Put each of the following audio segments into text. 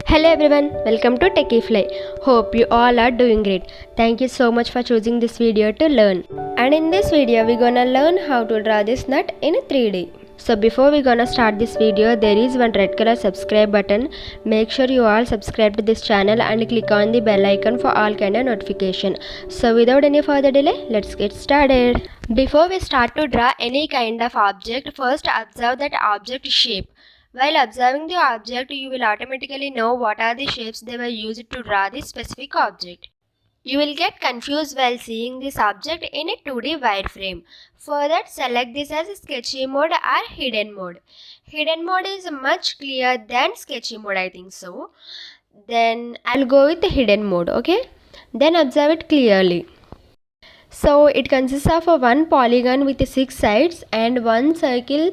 Hello everyone, welcome to TechieFly. Hope you all are doing great. Thank you so much for choosing this video to learn. And in this video, we're gonna learn how to draw this nut in 3D. So before we're gonna start this video, there is one red color subscribe button. Make sure you all subscribe to this channel and click on the bell icon for all kind of notification. So without any further delay, let's get started. Before we start to draw any kind of object, first observe that object shape. While observing the object, you will automatically know what are the shapes they were used to draw this specific object. You will get confused while seeing this object in a 2D wireframe. For that, select this as sketchy mode or hidden mode. Hidden mode is much clearer than sketchy mode, I think so. Then I'll go with the hidden mode, okay? Then observe it clearly. So it consists of one polygon with 6 sides and one circle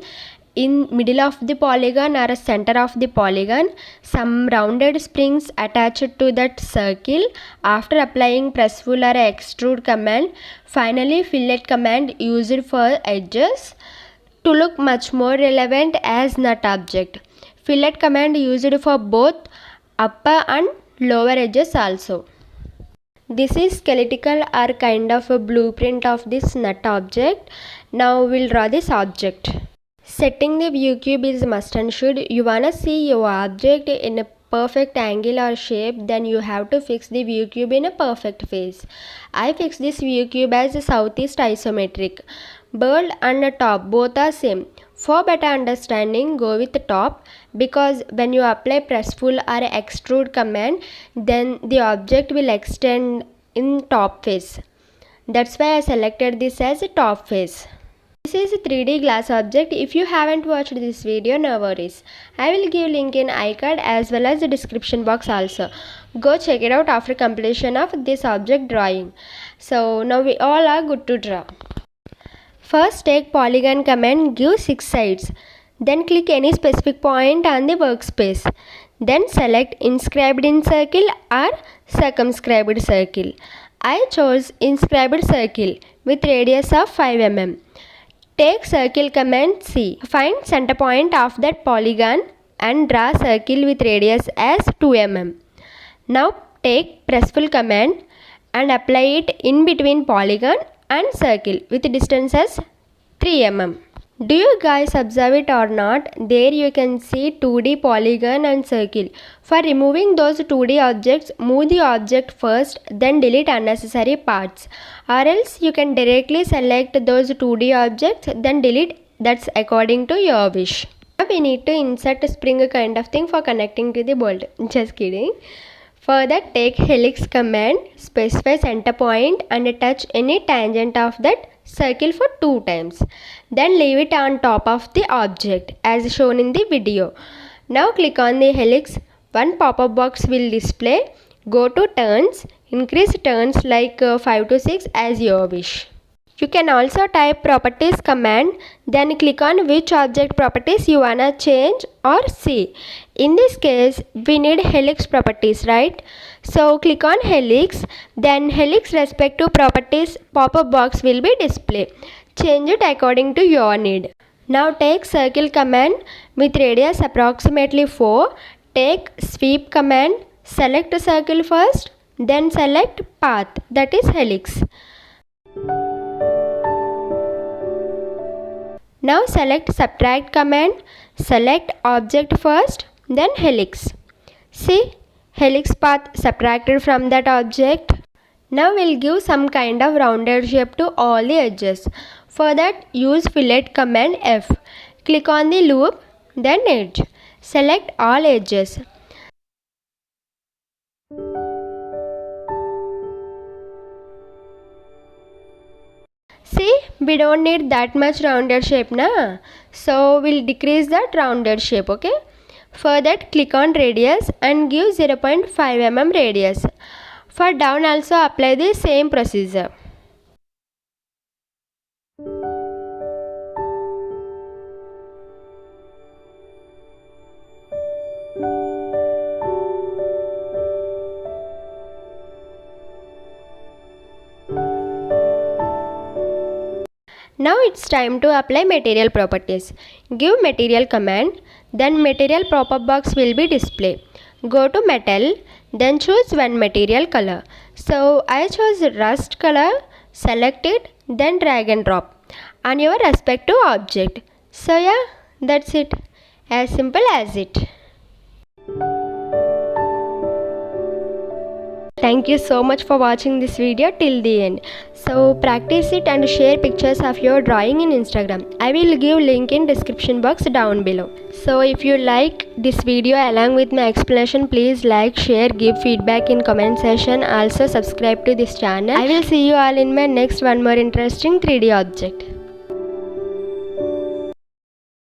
in middle of the polygon or a center of the polygon, some rounded springs attached to that circle. After applying pressful or extrude command, finally fillet command used for edges to look much more relevant as nut object. Fillet command used for both upper and lower edges also. This is skeletal or kind of a blueprint of this nut object. Now we'll draw this object. Setting the view cube is must and should. You wanna see your object in a perfect angle or shape, then you have to fix the view cube in a perfect face. I fix this view cube as a southeast isometric. Bird and top both are same. For better understanding, go with the top because when you apply pressful or extrude command, then the object will extend in top face. That's why I selected this as a top face. This is a 3D glass object. If you haven't watched this video, no worries. I will give link in iCard as well as the description box also. Go check it out after completion of this object drawing. So now we all are good to draw. First take polygon command, give 6 sides. Then click any specific point on the workspace. Then select inscribed in circle or circumscribed circle. I chose inscribed circle with radius of 5 mm. Take circle command C. Find center point of that polygon and draw circle with radius as 2 mm. Now take pressful command and apply it in between polygon and circle with distance as 3 mm. Do you guys observe it or not? There you can see 2D polygon and circle. For removing those 2D objects, move the object first, then delete unnecessary parts. Or else you can directly select those 2D objects, then delete. That's according to your wish. Now we need to insert a spring kind of thing for connecting to the bolt. Just kidding. For that, take Helix command, specify center point and touch any tangent of that circle for 2 times. Then leave it on top of the object as shown in the video. Now click on the helix. One pop-up box will display. Go to turns. Increase turns like 5 to 6 as your wish. You can also type properties command, then click on which object properties you wanna change or see. In this case, we need helix properties, right? So click on helix, then helix respective properties pop-up box will be displayed. Change it according to your need. Now take circle command with radius approximately 4. Take sweep command, select circle first, then select path, that is helix. Now select subtract command, select object first, then helix. See, helix path subtracted from that object. Now we'll give some kind of rounded shape to all the edges. For that, use fillet command F. Click on the loop, then edge. Select all edges. See, we don't need that much rounded shape na. So we'll decrease that rounded shape, okay? For that, click on radius and give 0.5 mm radius. For down also apply the same procedure. Now it's time to apply material properties. Give material command, then material pop-up box will be displayed. Go to metal, then choose one material color. So I chose rust color, select it, then drag and drop on your respective object. So yeah, that's it. As simple as it. Thank you so much for watching this video till the end. So practice it and share pictures of your drawing in Instagram. I will give link in description box down below. So if you like this video along with my explanation, please like, share, give feedback in comment section. Also subscribe to this channel. I will see you all in my next one more interesting 3D object.